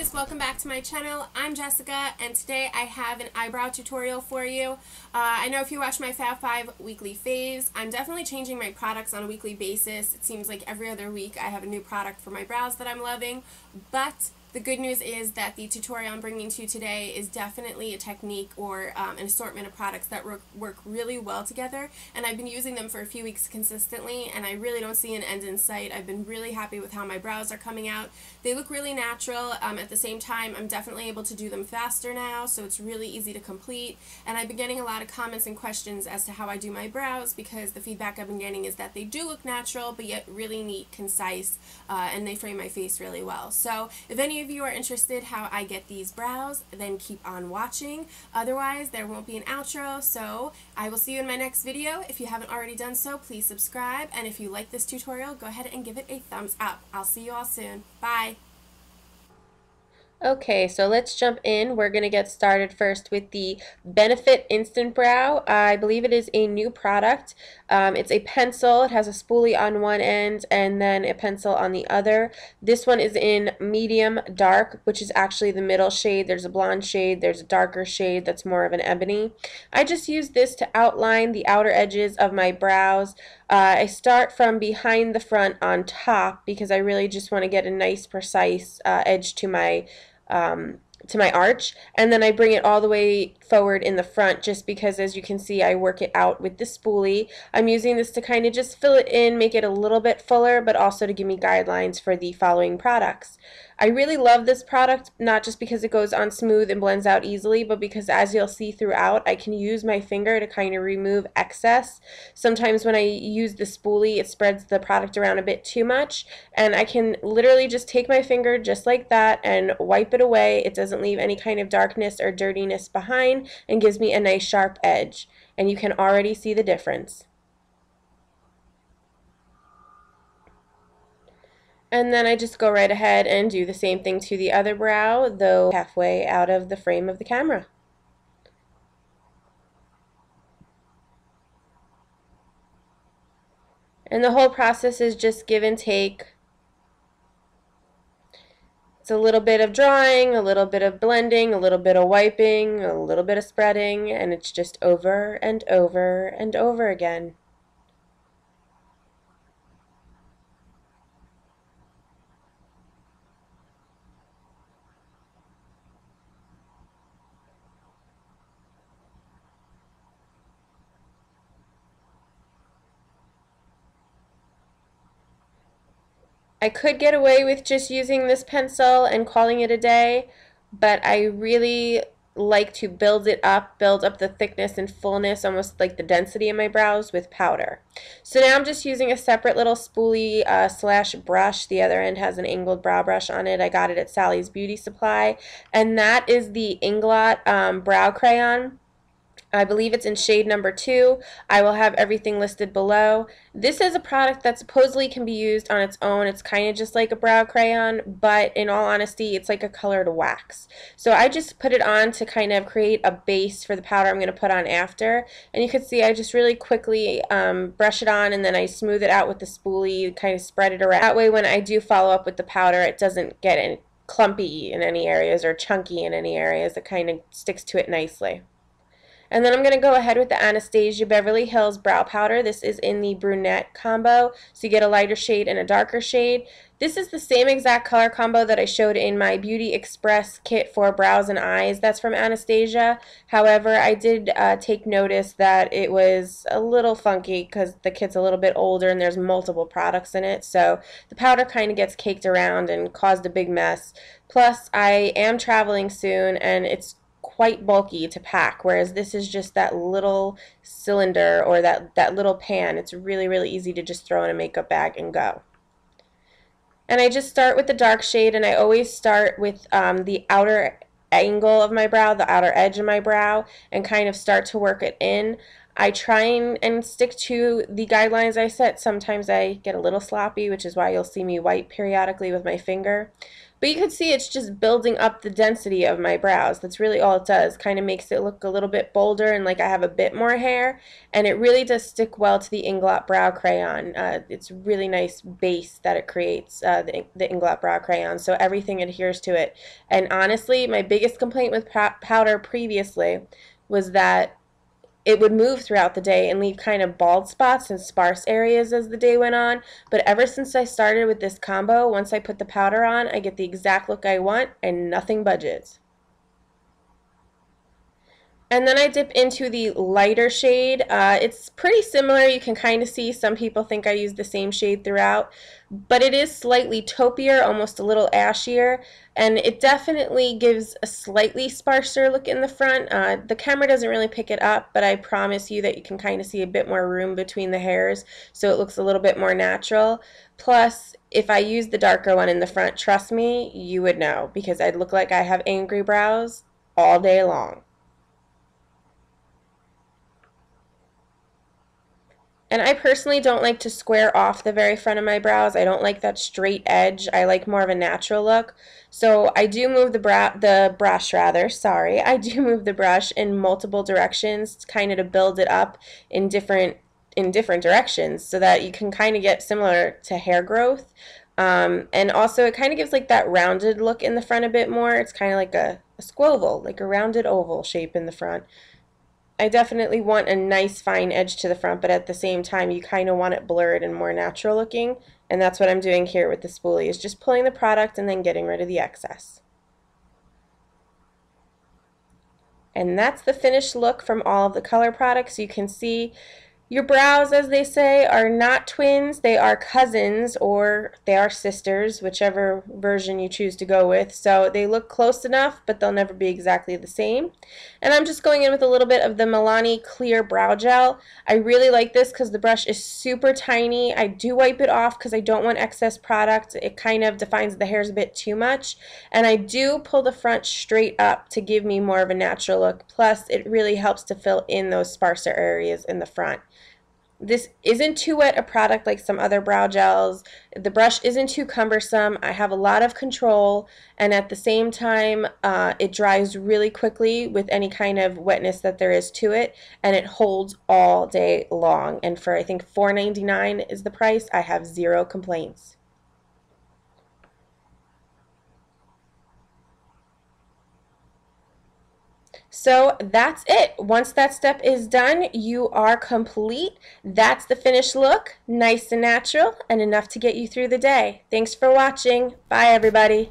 guys, welcome back to my channel. I'm Jessica and today I have an eyebrow tutorial for you. I know if you watch my Fab 5 weekly faves, I'm definitely changing my products on a weekly basis. It seems like every other week I have a new product for my brows that I'm loving, but the good news is that the tutorial I'm bringing to you today is definitely a technique or an assortment of products that work really well together, and I've been using them for a few weeks consistently and I really don't see an end in sight. I've been really happy with how my brows are coming out. They look really natural. At the same time, I'm definitely able to do them faster now, so it's really easy to complete, and I've been getting a lot of comments and questions as to how I do my brows because the feedback I've been getting is that they do look natural but yet really neat, concise, and they frame my face really well. So if any of you are interested how I get these brows, then keep on watching. Otherwise, there won't be an outro, so I will see you in my next video. If you haven't already done so, please subscribe, and if you like this tutorial, go ahead and give it a thumbs up. I'll see you all soon. Bye! Okay, so let's jump in. We're going to get started first with the Benefit Instant Brow. I believe it is a new product. It's a pencil. It has a spoolie on one end and then a pencil on the other. This one is in medium dark, which is actually the middle shade. There's a blonde shade. There's a darker shade that's more of an ebony. I just use this to outline the outer edges of my brows. I start from behind the front on top because I really just want to get a nice precise edge to my arch, and then I bring it all the way forward in the front just because, as you can see, I work it out with the spoolie. I'm using this to kind of just fill it in, make it a little bit fuller, but also to give me guidelines for the following products. I really love this product, not just because it goes on smooth and blends out easily, but because, as you'll see throughout, I can use my finger to kind of remove excess. Sometimes when I use the spoolie, it spreads the product around a bit too much, and I can literally just take my finger just like that and wipe it away. It doesn't leave any kind of darkness or dirtiness behind and gives me a nice sharp edge, and you can already see the difference. And then I just go right ahead and do the same thing to the other brow, though halfway out of the frame of the camera. And the whole process is just give and take. It's a little bit of drawing, a little bit of blending, a little bit of wiping, a little bit of spreading, and it's just over and over and over again. I could get away with just using this pencil and calling it a day, but I really like to build up the thickness and fullness, almost like the density of my brows, with powder. So now I'm just using a separate little spoolie slash brush. The other end has an angled brow brush on it. I got it at Sally's Beauty Supply, and that is the Inglot brow crayon. I believe it's in shade number 2. I will have everything listed below. This is a product that supposedly can be used on its own. It's kind of just like a brow crayon, but in all honesty, it's like a colored wax. So I just put it on to kind of create a base for the powder I'm going to put on after. And you can see I just really quickly brush it on, and then I smooth it out with the spoolie, kind of spread it around. That way when I do follow up with the powder, it doesn't get clumpy in any areas or chunky in any areas. It kind of sticks to it nicely. And then I'm going to go ahead with the Anastasia Beverly Hills Brow Powder. This is in the brunette combo, so you get a lighter shade and a darker shade. This is the same exact color combo that I showed in my Beauty Express kit for brows and eyes. That's from Anastasia. However, I did take notice that it was a little funky because the kit's a little bit older and there's multiple products in it, so the powder kind of gets caked around and caused a big mess. Plus, I am traveling soon and it's quite bulky to pack, whereas this is just that little cylinder or that little pan. It's really, really easy to just throw in a makeup bag and go. And I just start with the dark shade, and I always start with the outer angle of my brow, the outer edge of my brow, and kind of start to work it in. I try and stick to the guidelines I set. Sometimes I get a little sloppy, which is why you'll see me wipe periodically with my finger. But you can see it's just building up the density of my brows. That's really all it does. Kind of makes it look a little bit bolder and like I have a bit more hair. And it really does stick well to the Inglot Brow Crayon. It's a really nice base that it creates, the Inglot Brow Crayon. So everything adheres to it. And honestly, my biggest complaint with powder previously was that it would move throughout the day and leave kind of bald spots and sparse areas as the day went on. But ever since I started with this combo, once I put the powder on, I get the exact look I want and nothing budges. And then I dip into the lighter shade. It's pretty similar. You can kind of see some people think I use the same shade throughout, but it is slightly taupier, almost a little ashier, and it definitely gives a slightly sparser look in the front. The camera doesn't really pick it up, but I promise you that you can kind of see a bit more room between the hairs, so it looks a little bit more natural. Plus, if I use the darker one in the front, trust me, you would know, because I'd look like I have angry brows all day long. And I personally don't like to square off the very front of my brows. I don't like that straight edge. I like more of a natural look. So I do move the brush rather, sorry. I do move the brush in multiple directions kind of to build it up in different directions so that you can kind of get similar to hair growth. And also it kind of gives like that rounded look in the front a bit more. It's kind of like a squoval, like a rounded oval shape in the front. I definitely want a nice fine edge to the front, but at the same time you kind of want it blurred and more natural looking, and that's what I'm doing here with the spoolie, is just pulling the product and then getting rid of the excess. And that's the finished look from all of the color products. You can see your brows, as they say, are not twins, they are cousins, or they are sisters, whichever version you choose to go with. So they look close enough, but they'll never be exactly the same. And I'm just going in with a little bit of the Milani Clear Brow Gel. I really like this because the brush is super tiny. I do wipe it off because I don't want excess product. It kind of defines the hairs a bit too much. And I do pull the front straight up to give me more of a natural look. Plus, it really helps to fill in those sparser areas in the front. This isn't too wet a product like some other brow gels. The brush isn't too cumbersome. I have a lot of control, and at the same time it dries really quickly with any kind of wetness that there is to it, and it holds all day long. And for I think $4.99 is the price, I have zero complaints. So that's it. Once that step is done, you are complete. That's the finished look, nice and natural, and enough to get you through the day. Thanks for watching. Bye, everybody.